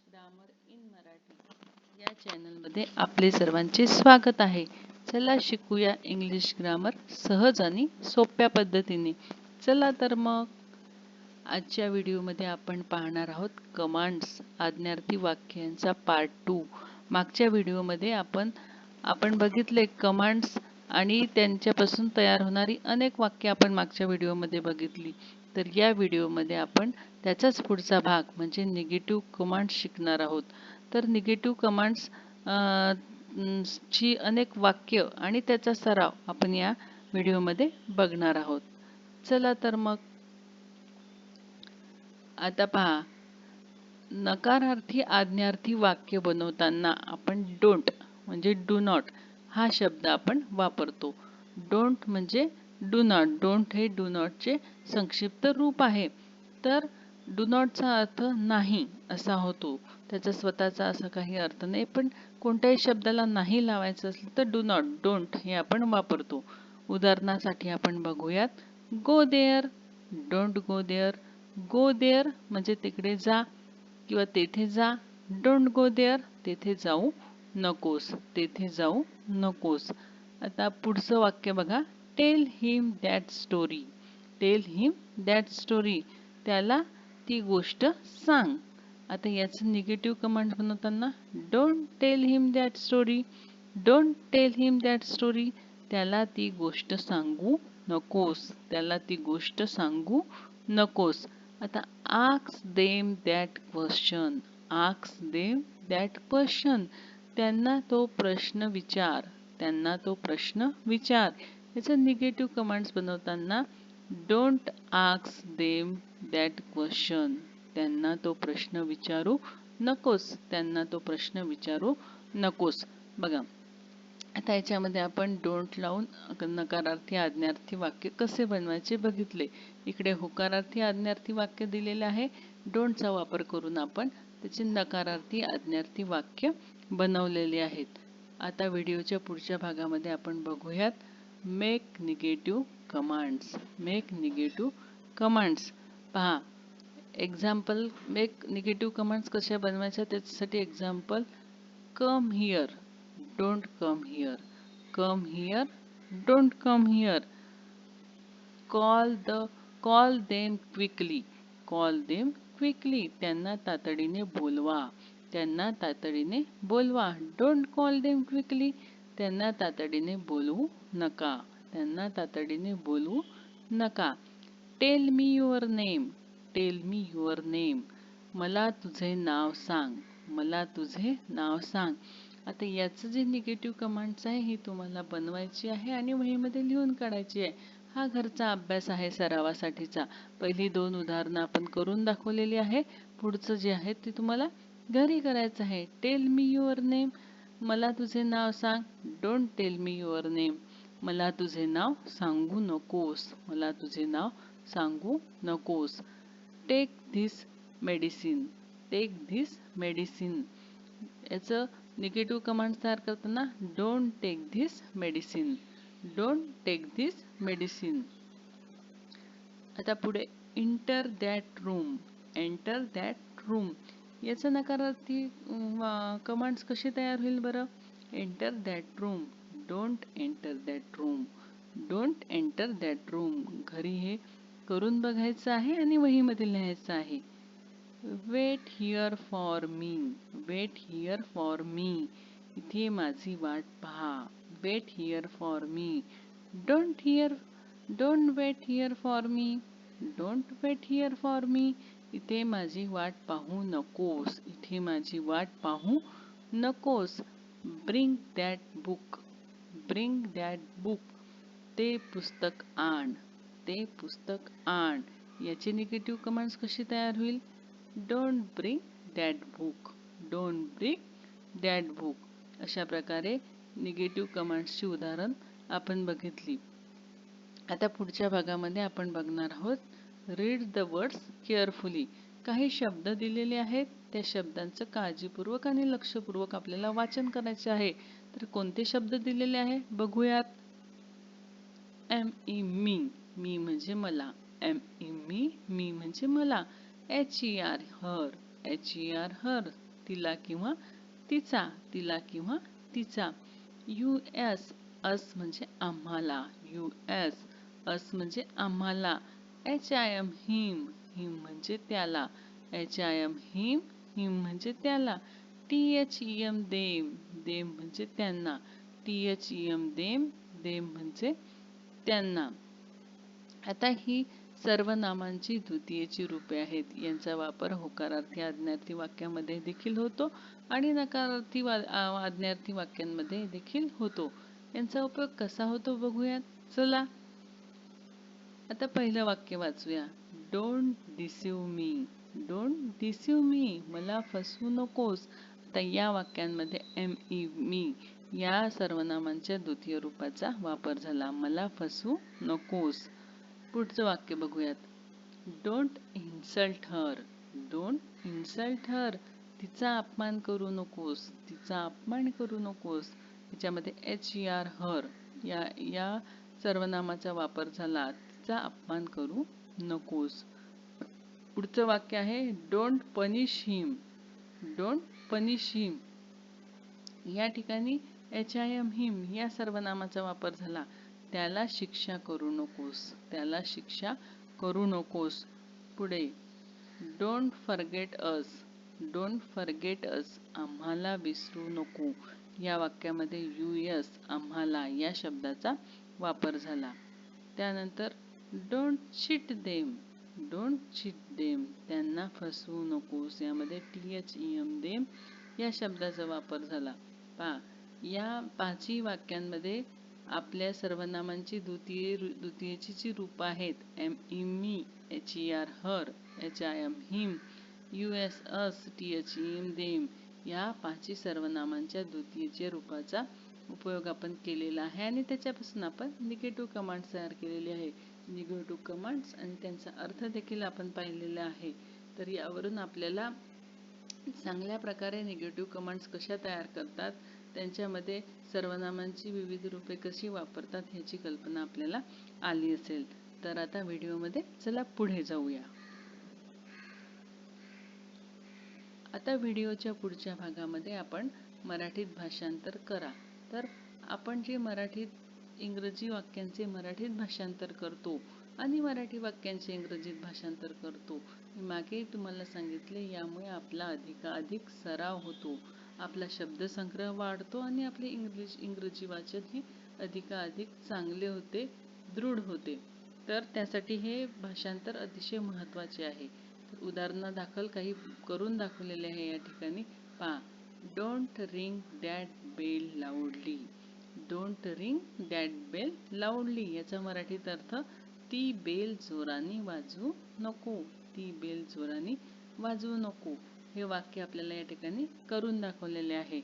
Grammar in Marathi या चॅनलमध्ये आपले सर्वांचे स्वागत आहे. चला शिकूया इंग्लिश ग्रामर सहज आणि सोप्या पद्धतीने. चला तर मग आजच्या व्हिडिओमध्ये आपण पाहणार आहोत कमांड्स आज्ञार्थी वाक्यांचा पार्ट 2. मागच्या व्हिडिओमध्ये आपण बघितले कमांड्स आणि त्यांच्यापासून तयार होणारी अनेक वाक्य आपण मागच्या व्हिडिओमध्ये बघितली. तर या व्हिडिओमध्ये आपण त्याचाच पुढचा भाग म्हणजे निगेटिव्ह कमांड्स शिकणार आहोत. तर निगेटिव्ह कमांड्स ची अनेक वाक्य आणि त्याचा सराव आपण या व्हिडिओमध्ये बघणार आहोत. चला तर मग आता पहा, नकारार्थी आज्ञार्थी वाक्य बनवताना आपण डोंट म्हणजे डू नॉट हा शब्द आपण वापरतो. डोंट म्हणजे डू नॉट. डोंट हे डू नॉटचे संक्षिप्त रूप आहे. तर डू नॉटचा अर्थ नाही असा होतो. त्याचा स्वतःचा असा काही अर्थ नाही, पण कोणत्याही शब्दाला नाही लावायचं असलं तर डू नॉट डोंट हे आपण वापरतो. उदाहरणासाठी आपण बघूयात, go there, don't go there. Go there म्हणजे तिकडे जा किंवा तेथे जा. डोंट गो देअर तेथे जाऊ नकोस, तेथे जाऊ नकोस. आता पुढचं वाक्य बघा, tell him that story. Tell him that story त्याला ती गोष्ट सांग. आता याचं निगेटिव्ह कमांड बनवताना don't tell him that story. Don't tell him that story त्याला ती गोष्ट सांगू नकोस, त्याला ती गोष्ट सांगू नकोस. आता ask them that question. Ask them that question त्यांना तो प्रश्न विचार, त्यांना तो प्रश्न विचार. याचं निगेटिव्ह कमांड्स बनवताना don't ask them that question त्यांना तो प्रश्न विचारू नकोस, त्यांना तो प्रश्न विचारू नकोस. बघा, आता याच्यामध्ये आपण डोंट लावून नकारार्थी आज्ञार्थी वाक्य कसे बनवायचे बघितले. इकडे होकारार्थी आज्ञार्थी वाक्य दिलेले आहे. डोंटचा वापर करून आपण त्याचे नकारार्थी आज्ञार्थी वाक्य बनवलेले आहेत. आता व्हिडिओच्या पुढच्या भागामध्ये आपण बघूयात make negative commands. Make negative commands पहा, एक्झाम्पल मेक निगेटिव्ह कमांड्स कशा बनवायच्या त्याच्यासाठी example, come here, don't come here. Come here, don't come here. Call them quickly. Call them quickly त्यांना तातडीने बोलवा, त्यांना तातडीने बोलवा. डोंट कॉल देम क्विकली त्यांना तातडीने बोलवू नका, त्यांना तातडीने बोलवू नका. Tell me your name. Tell me your name मला तुझे नाव सांग, मला तुझे नाव सांग. आता याचं जे निगेटिव्ह कमांड्स आहे ही तुम्हाला बनवायची आहे आणि वहीमध्ये लिहून काढायची आहे. हा घरचा अभ्यास आहे सरावासाठीचा. पहिली 2 उदाहरणं आपण करून दाखवलेली आहे. पुढचं जे आहे ते तुम्हाला घरी करायचं आहे. टेल मी युअर नेम मला तुझे नाव सांग. Don't tell me your name मला तुझे नाव सांगू नकोस, मला तुझे नाव सांगू नकोस. Take this medicine. Take this medicine याचं निगेटिव्ह कमांड तयार करताना don't take this medicine. Don't take this medicine. आता पुढे enter that room. Enter that room याचं नकारार्थी कमांड्स कशी तयार होईल बरं. Enter that room, don't enter that room. Don't enter that room घरी हे करून बघायचं आहे आणि वहीमध्ये लिहायचं आहे. Wait here for me. Wait here for me इथे माझी वाट पहा. Weight here for me. Don't wait here for me. Don't wait here for me इथे माझी वाट पाहू नकोस, इथे माझी वाट पाहू नकोस. Bring that book. Bring that book ते पुस्तक आण, ते पुस्तक आण. याची निगेटिव्ह कमांड्स कशी तयार होईल. Don't bring that book. Don't bring that book. अशा प्रकारे निगेटिव्ह कमांड्सची उदाहरण आपण बघितली. आता पुढच्या भागामध्ये आपण बघणार आहोत रीड द वर्ड्स केअरफुली. काही शब्द दिलेले आहेत, त्या शब्दांचं काळजीपूर्वक आणि लक्षपूर्वक आपल्याला वाचन करायचे आहे. तर कोणते शब्द दिलेले आहे बघूयात. मी, मी म्हणजे मला. मी म्हणजे मला. HER हर, HER हर तिला किंवा तिचा, तिला किंवा तिचा. US, अस म्हणजे आम्हाला. US, अस म्हणजे आम्हाला. HIM, हिम, हिम म्हणजे त्याला. HIM, हिम, हिम म्हणजे त्याला. THEM, देम, देम म्हणजे त्यांना. THEM, देम, देम म्हणजे त्यांना. आता ही सर्वनामांची द्वितीयेची रूपे आहेत. यांचा वापर होकारार्थी आज्ञार्थी वाक्यामध्ये देखील होतो आणि नकारार्थी आज्ञार्थी वाक्यांमध्ये देखील होतो. यांचा उपयोग कसा होतो बघूयात. चला आता पहिलं वाक्य वाचूया. Don't deceive me. Don't deceive me, मला फसवू नकोस. आता या वाक्यांमध्ये मी या सर्वनामांच्या द्वितीय रूपाचा वापर झाला. मला फसवू नकोस. पुढचं वाक्य बघूयात. Don't insult her. Don't insult her, तिचा अपमान करू नकोस. तिचा अपमान करू नकोस. त्याच्यामध्ये HER, हर या सर्वनामाचा वापर झाला. तिचा अपमान करू नकोस. पुढचं वाक्य आहे don't punish him. Don't punish him, या ठिकाणी HIM, हिम या सर्वनामाचा वापर झाला. त्याला शिक्षा करू नकोस. त्याला शिक्षा करू नकोस. पुढे don't forget us. Don't forget us, आम्हाला विसरू नको. या वाक्यामध्ये US, आम्हाला या शब्दाचा वापर झाला. त्यानंतर don't cheat them. Don't cheat them, त्यांना फसवू नकोस. यामध्ये THEM, देम या शब्दाचा वापर झाला. पहा, या पाचही वाक्यांमध्ये आपल्या सर्वनामांची द्वितीयेची जी रूप आहेत मी, HER, हर, HIM, हिम, US, अस, THEM, देम या पाचही सर्वनामांच्या द्वितीयेच्या रूपाचा उपयोग आपण केलेला आहे आणि त्याच्यापासून आपण निगेटिव्ह कमांड्स तयार केलेले आहे. निगेटिव्ह कमांड्स आणि त्यांचा अर्थ देखील आपण पाहिलेला आहे. तर यावरून आपल्याला चांगल्या प्रकारे निगेटिव्ह कमांड्स कशा तयार करतात, त्यांच्यामध्ये सर्वनामांची विविध रूपे कशी वापरतात ह्याची कल्पना आपल्याला आली असेल. तर आता व्हिडिओमध्ये चला पुढे जाऊया. आता व्हिडिओच्या पुढच्या भागामध्ये आपण मराठीत भाषांतर करा. तर आपण जे मराठीत इंग्रजी वाक्यांचे मराठीत भाषांतर करतो आणि मराठी वाक्यांचे इंग्रजीत भाषांतर करतो, मागे तुम्हाला सांगितले, यामुळे आपला अधिकाधिक सराव होतो. आपला शब्दसंग्रह वाढतो आणि आपले इंग्रजी वाचन हे अधिकाधिक चांगले होते, दृढ होते. तर त्यासाठी हे भाषांतर अतिशय महत्त्वाचे आहे. तर उदाहरणादाखल काही करून दाखवलेले आहे या ठिकाणी. पहा, don't ring that bell loudly. Don't ring that bell loudly याचा मराठीत अर्थ, ती बेल जोराने वाजवू नको. ती बेल जोराने वाजवू नको. हे वाक्य आपल्याला या ठिकाणी करून दाखवलेले आहे.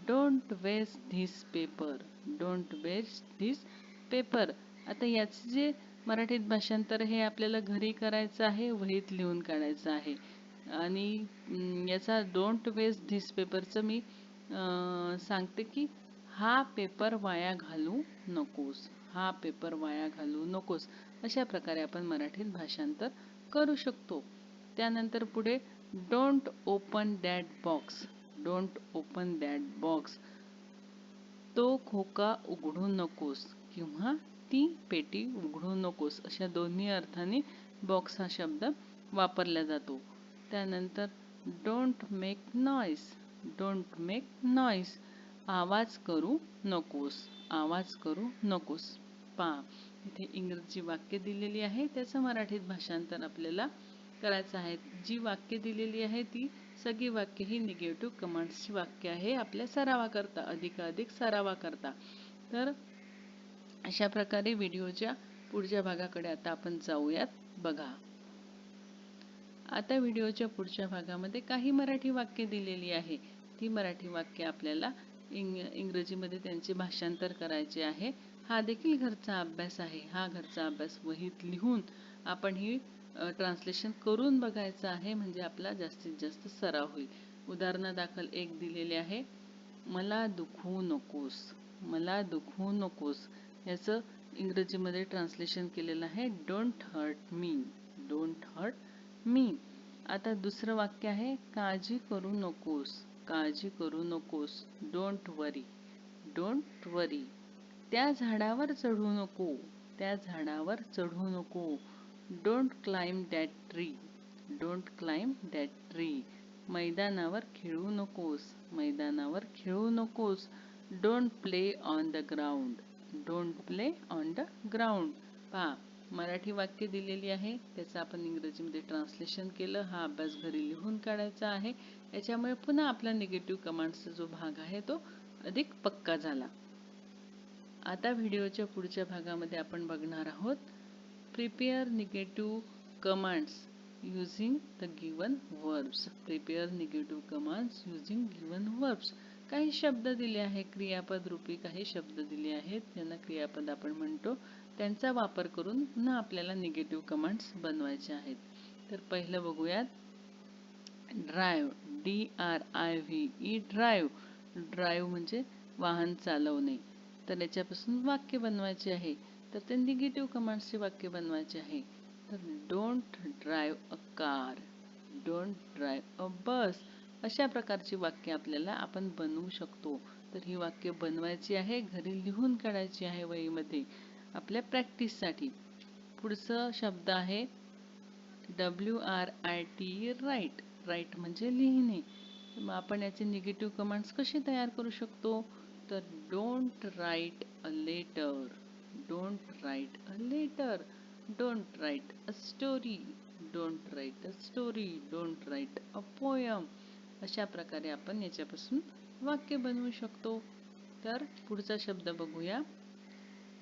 Don't waste this paper. Don't waste this paper, आता याचे जे मराठीत भाषांतर हे आपल्याला घरी करायचं आहे, वहीत लिहून काढायचं आहे. आणि याचा डोंट वेस्ट धिस पेपरचं मी सांगते की हा पेपर वाया घालू नकोस. हा पेपर वाया घालू नकोस. अशा प्रकारे आपण मराठीत भाषांतर करू शकतो. त्यानंतर पुढे don't open that box. Don't open that box, तो खोका उघडू नकोस किंवा ती पेटी उघडू नकोस. अशा दोन्ही अर्थाने बॉक्स हा शब्द वापरला जातो. त्यानंतर don't make noise. Don't make noise, आवाज करू नकोस. आवाज करू नकोस. पहा, इथे इंग्रजी वाक्य दिलेली आहे, त्याचं मराठीत भाषांतर आपल्याला करायचं आहे. जी वाक्य दिलेली आहे ती सगळी वाक्य ही निगेटिव्ह कमांड्सची वाक्य आहे, आपल्या सरावाकरता, अधिकाधिक सरावाकरता. तर अशा प्रकारे व्हिडिओच्या पुढच्या भागाकडे आता आपण जाऊयात. बघा, आता व्हिडिओच्या पुढच्या भागामध्ये काही मराठी वाक्य दिलेली आहे. ती मराठी वाक्य आपल्याला इंग्रजीमध्ये त्यांचे भाषांतर करायचे आहे. हा देखील घरचा अभ्यास आहे. हा घरचा अभ्यास वहीत लिहून आपण ही ट्रान्सलेशन करून बघायचं आहे, म्हणजे आपला जास्तीत जास्त सराव होईल. उदाहरणादाखल एक दिलेले आहे, मला दुखवू नकोस. मला दुखवू नकोस याचं इंग्रजीमध्ये ट्रान्सलेशन केलेलं आहे, don't hurt me. Don't hurt me. आता दुसरं वाक्य आहे काळजी करू नकोस. काळजी करू नकोस. Don't worry. डोंट वरी. त्या झाडावर चढू नको. त्या झाडावर चढू नको. Don't climb that tree. Don't climb that tree. मैदानावर खेळू नकोस. मैदानावर खेळू नकोस. Don't play on the ground. Don't play on the ground. पहा, मराठी वाक्य दिलेली आहे, त्याचं आपण इंग्रजीमध्ये ट्रान्सलेशन केलं. हा अभ्यास घरी लिहून काढायचा आहे. याच्यामुळे पुन्हा आपला निगेटिव्ह कमांड्सचा जो भाग आहे तो अधिक पक्का झाला. आता व्हिडिओच्या पुढच्या भागामध्ये आपण बघणार आहोत prepare negative commands using the given verbs. Prepare negative commands using given verbs. काही शब्द दिले आहे, क्रियापद रूपी काही शब्द दिले आहेत, त्यांना क्रियापद आपण म्हणतो. त्यांचा वापर करून पुन्हा आपल्याला निगेटिव्ह कमांड्स बनवायचे आहेत. तर पहिलं बघूयात ड्राईव्ह. DRIVE. ड्राईव्ह. ड्राईव्ह म्हणजे वाहन चालवणे. तर याच्यापासून वाक्य बनवायचे आहे. तर ते निगेटिव्ह कमांड्सचे वाक्य बनवायचे आहे. तर don't drive a car. Don't drive a bus. अशा प्रकारची वाक्य आपल्याला आपण बनवू शकतो. तर ही वाक्य बनवायची आहे, घरी लिहून काढायची आहे वहीमध्ये आपल्या प्रॅक्टिससाठी. पुढचं शब्द आहे WRITE. राईट. राईट म्हणजे लिहिणे. मग आपण याचे निगेटिव्ह कमांड्स कसे तयार करू शकतो? तर don't write a letter. Don't write a letter. Don't write a story. Don't write a story. Don't write a poem. अशा प्रकारे आपण याच्यापासून वाक्य बनवू शकतो. तर पुढचा शब्द बघूया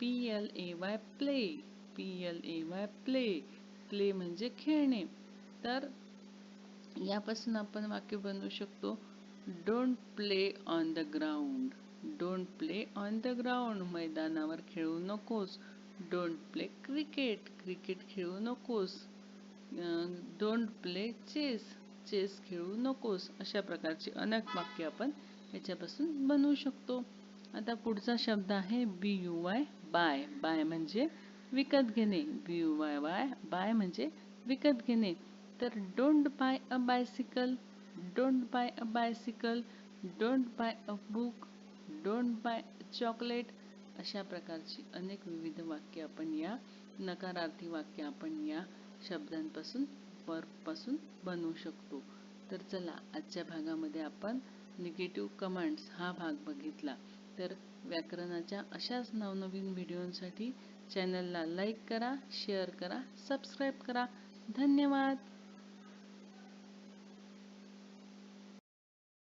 PLAY. Play. PLAY. Play. Play म्हणजे खेळणे. तर यापासून आपण वाक्य बनवू शकतो don't play on the ground. Don't play on the ground. मैदानावर खेळू नकोस. Don't play cricket. क्रिकेट खेळू नकोस. Don't play chess. चेस खेळू नकोस. अशा प्रकारची अनेक वाक्य आपण याच्यापासून बनवू शकतो. आता पुढचा शब्द आहे BUY. बाय. बाय म्हणजे विकत घेणे. BUY. बाय म्हणजे विकत घेणे. तर don't buy a bicycle. Don't buy a bicycle. Don't buy a book. Don't buy chocolate. अशा प्रकारची अनेक विविध वाक्य आपण या नकारार्थी वाक्य आपण या शब्दांपासून वर्बपासून बनवू शकतो. तर चला, आजच्या भागामध्ये आपण निगेटिव्ह कमांड्स हा भाग बघितला. तर व्याकरणाच्या अशाच नवनवीन व्हिडिओंसाठी चॅनलला लाईक करा, शेअर करा, सबस्क्राईब करा. धन्यवाद.